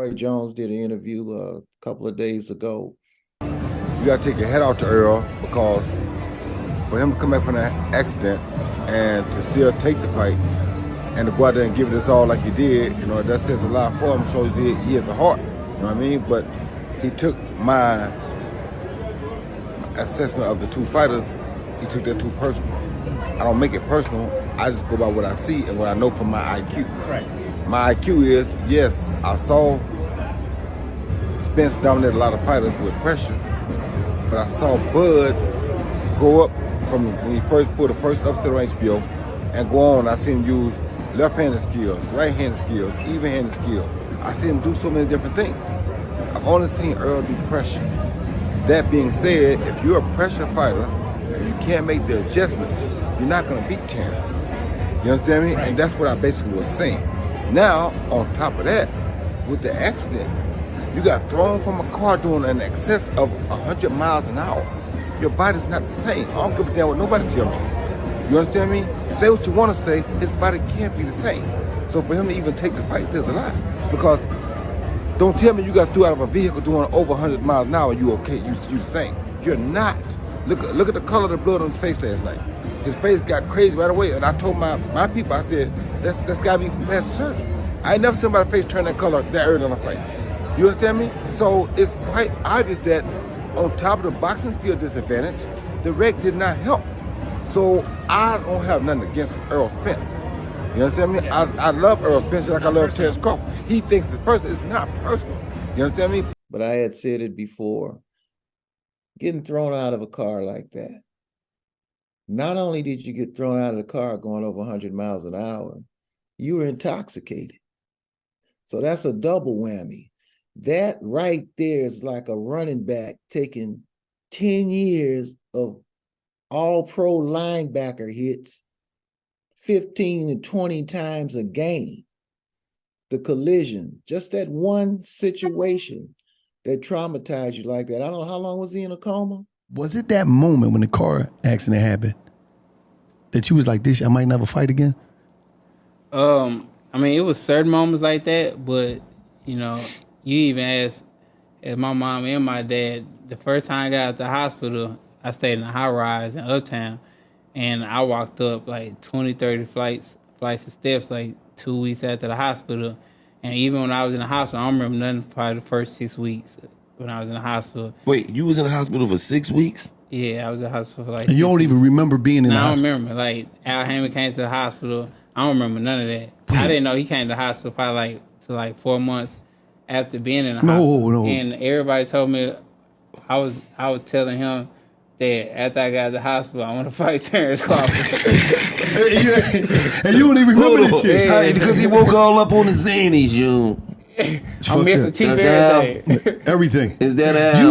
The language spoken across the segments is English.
Roy Jones did an interview a couple of days ago. You got to take your head out to Errol, because for him to come back from that accident and to still take the fight and to go out there and give it his all like he did, that says a lot for him, shows he has a heart, you know what I mean? But he took my assessment of the two fighters, he took that too personal. I don't make it personal, I just go by what I see and what I know from my IQ. Right. My IQ is, yes, I saw Spence dominate a lot of fighters with pressure, but I saw Bud go up from when he first pulled the first upset on HBO and go on. I seen him use left-handed skills, right-handed skills, even-handed skills. I seen him do so many different things. I've only seen Earl do pressure. That being said, if you're a pressure fighter and you can't make the adjustments, you're not going to beat Terrence. You understand me? And that's what I basically was saying. Now, on top of that, with the accident, you got thrown from a car doing an excess of 100 miles an hour. Your body's not the same. I don't give a damn what nobody tell me. You understand me? Say what you want to say, his body can't be the same. So for him to even take the fight says a lot. Because don't tell me you got through out of a vehicle doing over 100 miles an hour and you okay, you the same. You're not. Look at the color of the blood on his face last night. His face got crazy right away, and I told my people, I said, that's gotta be from plastic surgery. I ain't never seen anybody's face turn that color that early on a fight. You understand me? So it's quite obvious that on top of the boxing skill disadvantage, the reg did not help. So I don't have nothing against Errol Spence. You understand me? Yeah. I love Errol Spence like I love Terrence Crawford. He thinks it's personal. It's not personal. You understand me? But I had said it before. Getting thrown out of a car like that. Not only did you get thrown out of the car going over 100 miles an hour, you were intoxicated. So that's a double whammy. That right there is like a running back taking 10 years of all-pro linebacker hits 15 to 20 times a game. The collision, just that one situation that traumatized you like that. I don't know, how long was he in a coma? Was it that moment when the car accident happened that you was like, this, I might never fight again? I mean, it was certain moments like that, but, you even asked my mom and my dad, the first time I got out the hospital, I stayed in a high rise in Uptown, and I walked up like 20, 30 flights of steps like 2 weeks after the hospital. And even when I was in the hospital, I don't remember nothing for probably the first 6 weeks when I was in the hospital. Wait, you was in the hospital for 6 weeks? Yeah, I was in the hospital for like and you don't even remember being in the hospital? I don't remember. Like, Al Hammond came to the hospital. I don't remember none of that. I didn't know he came to the hospital probably like 4 months after being in the hospital. No. And everybody told me, I was telling him that after I got out of the hospital, I want to fight Terrence Crawford. And you don't even remember this shit. Hey, because he woke all up on the Xannies, you. I'm missing teeth everything. Is that Al?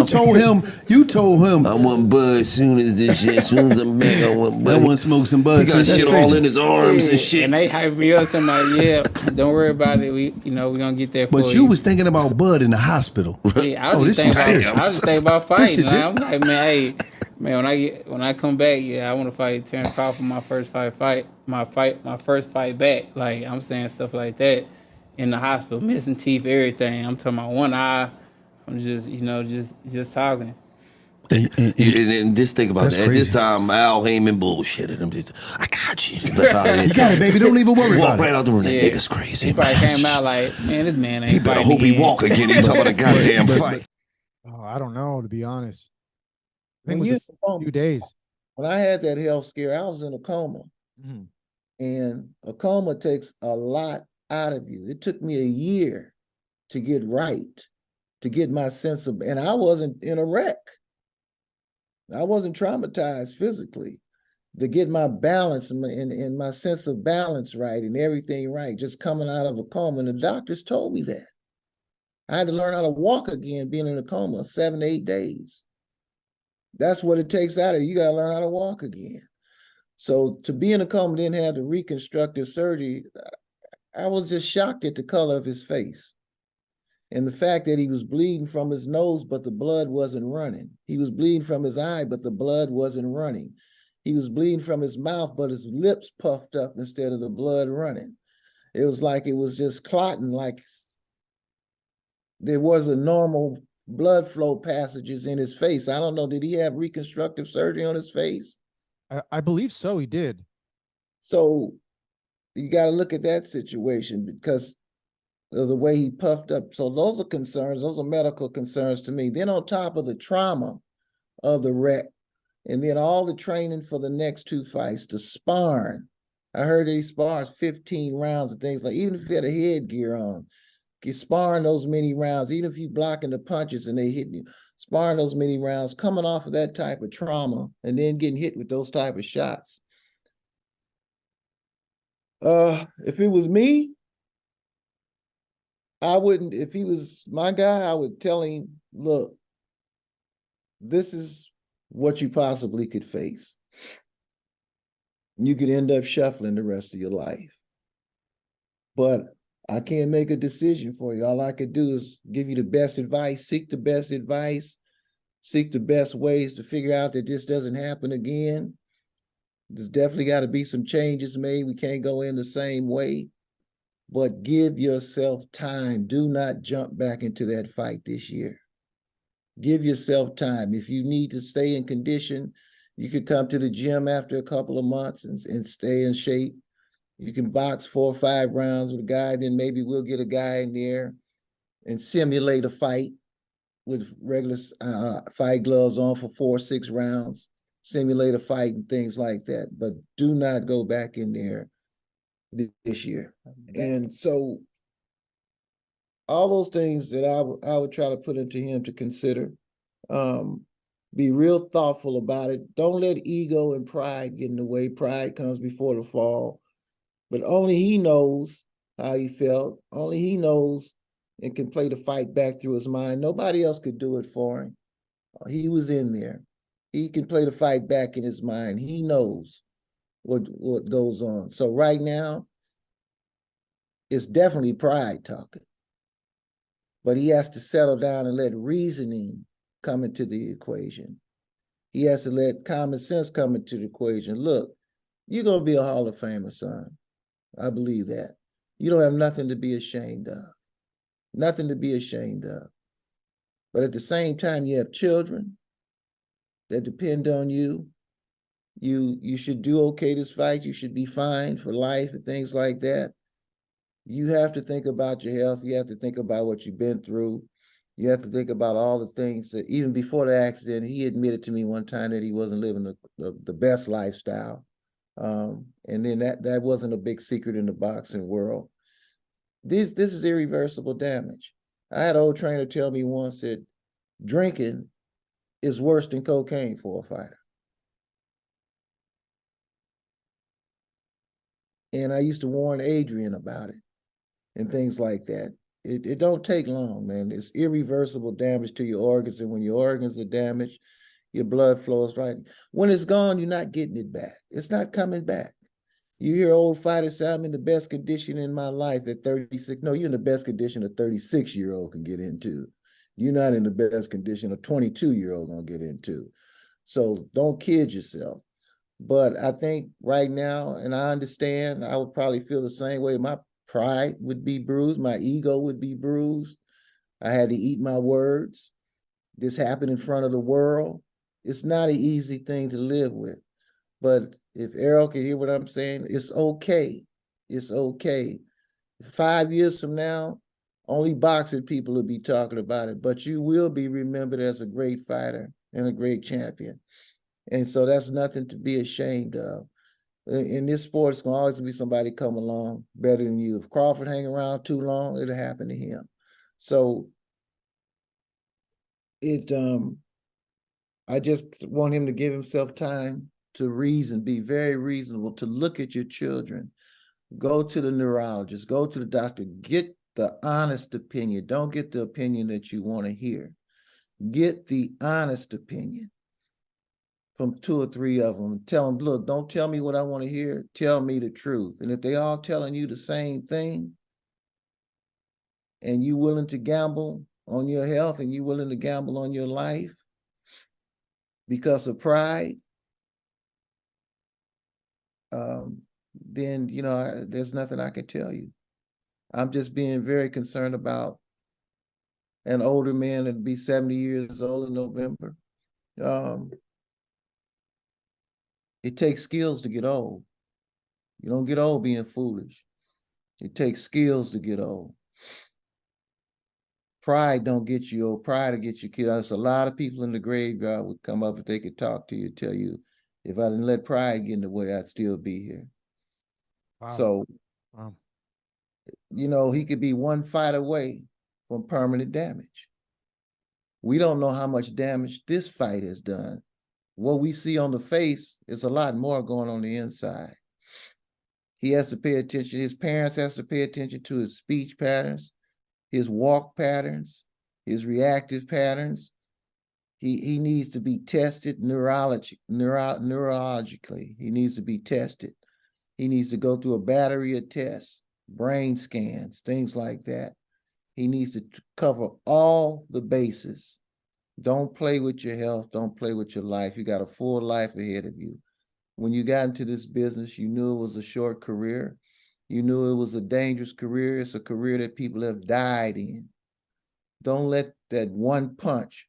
You told him. I want Bud soon as this shit. Soon as I'm back, I want Bud. I want to smoke some Bud. He got shit all in his arms and shit. And they hyped me up. Somebody, yeah, don't worry about it. We gonna get there. But you was thinking about Bud in the hospital. Yeah, I was just thinking about fighting. I'm like, man, hey. Man, when I come back, yeah, I want to fight Terrence Crawford. My first fight back. Like, I'm saying stuff like that in the hospital, missing teeth, everything. I'm talking about one eye. I'm just, just talking. And just think about that. Crazy. At this time, Al Heyman bullshitted. I got you. You got it, baby. Don't even worry about it. Walk right out the room. That nigga's crazy. He probably came out like, man, this man ain't. He better hope he walk again. He talking about a goddamn fight. Oh, I don't know, to be honest. I think When it was a few days. When I had that health scare, I was in a coma. Mm-hmm. And a coma takes a lot out of you. It took me a year to get right, to get my sense of, and I wasn't in a wreck. I wasn't traumatized physically. To get my balance and my sense of balance right and everything right, just coming out of a coma. And the doctors told me that. I had to learn how to walk again, being in a coma 7 to 8 days. That's what it takes out of you. You got to learn how to walk again. So to be in a coma, didn't have the reconstructive surgery, I was just shocked at the color of his face. And the fact that he was bleeding from his nose, but the blood wasn't running. He was bleeding from his eye, but the blood wasn't running. He was bleeding from his mouth, but his lips puffed up instead of the blood running. It was like it was just clotting like there was a normal blood flow passages in his face. I don't know, did he have reconstructive surgery on his face? I believe so. He did. So you got to look at that situation because of the way he puffed up. So those are concerns. Those are medical concerns to me. Then on top of the trauma of the wreck, and then all the training for the next two fights, the sparring. I heard that he spars 15 rounds and things like, even if he had a headgear on, he's sparring those many rounds, even if you blocking the punches and they hit you, sparring those many rounds, coming off of that type of trauma and then getting hit with those type of shots. If it was me, I wouldn't, if he was my guy, I would tell him, look, this is what you possibly could face. You could end up shuffling the rest of your life. But I can't make a decision for you. All I could do is give you the best advice, seek the best advice, seek the best ways to figure out that this doesn't happen again. There's definitely got to be some changes made. We can't go in the same way, but give yourself time. Do not jump back into that fight this year. Give yourself time. If you need to stay in condition, you could come to the gym after a couple of months and stay in shape. You can box 4 or 5 rounds with a guy, then maybe we'll get a guy in there and simulate a fight with regular fight gloves on for 4 or 6 rounds, simulate a fight and things like that. But do not go back in there this year. And so all those things that I would try to put into him to consider. Be real thoughtful about it. Don't let ego and pride get in the way. Pride comes before the fall. But only he knows how he felt. Only he knows and can play the fight back through his mind. Nobody else could do it for him. He was in there. He can play the fight back in his mind. He knows what goes on. So right now, it's definitely pride talking. But he has to settle down and let reasoning come into the equation. He has to let common sense come into the equation. Look, you're going to be a Hall of Famer, son. I believe that. You don't have nothing to be ashamed of. Nothing to be ashamed of. But at the same time, you have children that depend on you. You should do okay this fight. You should be fine for life and things like that. You have to think about your health. You have to think about what you've been through. You have to think about all the things that even before the accident, he admitted to me one time that he wasn't living the best lifestyle. And then that wasn't a big secret in the boxing world. This is irreversible damage. I had an old trainer tell me once that drinking is worse than cocaine for a fighter. And I used to warn Adrian about it and things like that. It don't take long, man. It's irreversible damage to your organs. And when your organs are damaged, your blood flows right. When it's gone, you're not getting it back. It's not coming back. You hear old fighters say, I'm in the best condition in my life at 36. No, you're in the best condition a 36-year-old can get into. You're not in the best condition a 22-year-old gonna get into. So don't kid yourself. But I think right now, and I understand, I would probably feel the same way. My pride would be bruised. My ego would be bruised. I had to eat my words. This happened in front of the world. It's not an easy thing to live with. But if Errol can hear what I'm saying, it's okay. It's okay. 5 years from now, only boxing people will be talking about it, but you will be remembered as a great fighter and a great champion. And so that's nothing to be ashamed of. In this sport, it's going to always be somebody come along better than you. If Crawford hang around too long, it'll happen to him. So I just want him to give himself time to reason, be very reasonable, to look at your children, go to the neurologist, go to the doctor, get the honest opinion. Don't get the opinion that you want to hear. Get the honest opinion from 2 or 3 of them. Tell them, look, don't tell me what I want to hear. Tell me the truth. And if they all telling you the same thing, and you willing to gamble on your health and you willing to gamble on your life because of pride, then, there's nothing I can tell you. I'm just being very concerned about an older man that'd be 70 years old in November. It takes skills to get old. You don't get old being foolish. It takes skills to get old. Pride don't get you old. Pride will get you killed. There's a lot of people in the graveyard would come up if they could talk to you, tell you, if I didn't let pride get in the way, I'd still be here. Wow. So, Wow. you know, he could be one fight away from permanent damage. We don't know how much damage this fight has done. What we see on the face is a lot more going on the inside. He has to pay attention. His parents has to pay attention to his speech patterns, his walk patterns, his reactive patterns. He needs to be tested neurologically. He needs to be tested. He needs to go through a battery of tests, brain scans, things like that. He needs to cover all the bases. Don't play with your health. Don't play with your life. You got a full life ahead of you. When you got into this business, you knew it was a short career. You knew it was a dangerous career. It's a career that people have died in. Don't let that one punch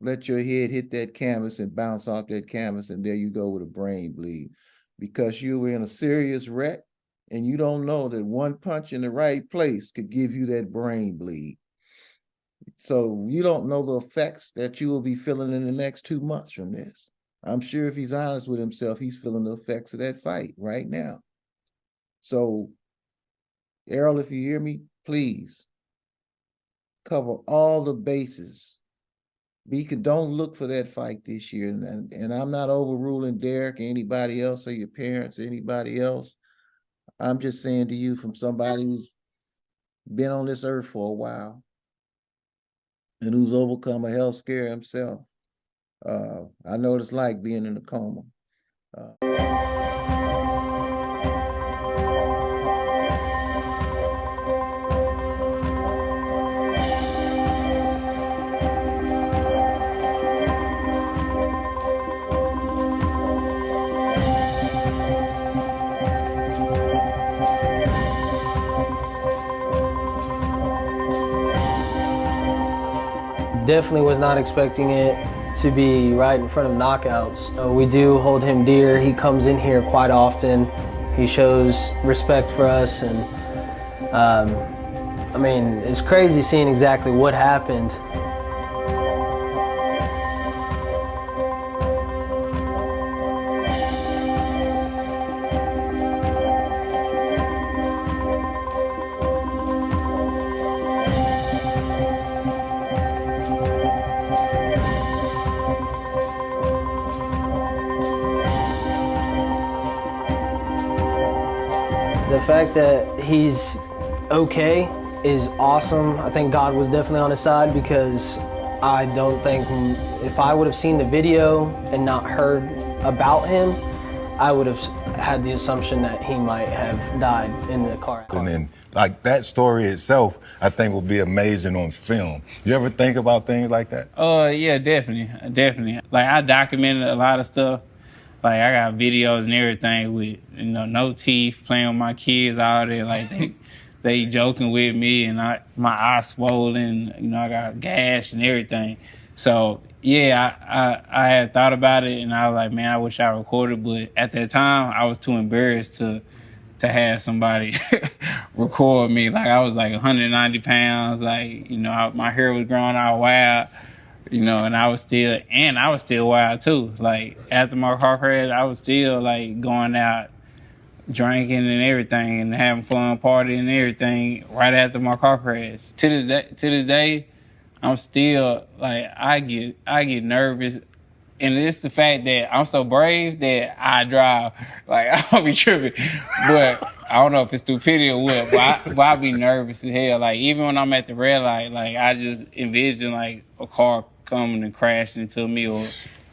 let your head hit that canvas and bounce off that canvas, and there you go with a brain bleed, because you were in a serious wreck and you don't know that one punch in the right place could give you that brain bleed. So you don't know the effects that you will be feeling in the next 2 months from this. I'm sure if he's honest with himself, he's feeling the effects of that fight right now. So, Errol, if you hear me, please cover all the bases. Don't look for that fight this year. And I'm not overruling Derek or anybody else or your parents or anybody else. I'm just saying to you from somebody who's been on this earth for a while and who's overcome a health scare himself. I know what it's like being in a coma. Definitely was not expecting it to be right in front of knockouts. We do hold him dear. He comes in here quite often. He shows respect for us, and I mean, it's crazy seeing exactly what happened. The fact that he's okay is awesome. I think God was definitely on his side, because I don't think, if I would have seen the video and not heard about him, I would have had the assumption that he might have died in the car. And then, like, that story itself, I think will be amazing on film. You ever think about things like that? Yeah, definitely. Like, I documented a lot of stuff. Like, I got videos and everything with, no teeth, playing with my kids, all that. Like, they joking with me, and my eye swollen, I got gash and everything. So, yeah, I had thought about it, and I was like, man, I wish I recorded. But at that time, I was too embarrassed to have somebody record me. Like, I was like 190 pounds. Like, my hair was growing out wild. And I was still wild too. Like, after my car crash, I was still like going out drinking and everything and having fun, partying and everything right after my car crash. To this day, I'm still like, I get nervous. And it's the fact that I'm so brave that I drive. Like, I don't be tripping. But I don't know if it's stupidity or what, but I be nervous as hell. Like, even when I'm at the red light, like, I just envision, like, a car coming and crashing into me. Or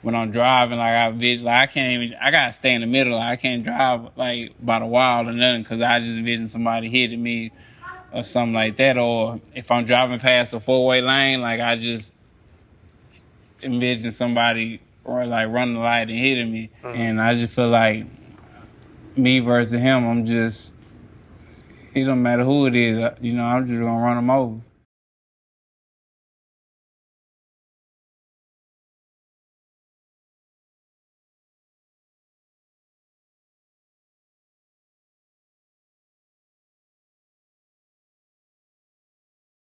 when I'm driving, like, I envision, like, I gotta stay in the middle. Like, I can't drive, like, by the wall or nothing, because I just envision somebody hitting me or something like that. Or if I'm driving past a four-way lane, like, I just envision somebody or like running the light and hitting me. And I just feel like me versus him, it don't matter who it is, I'm just gonna run him over.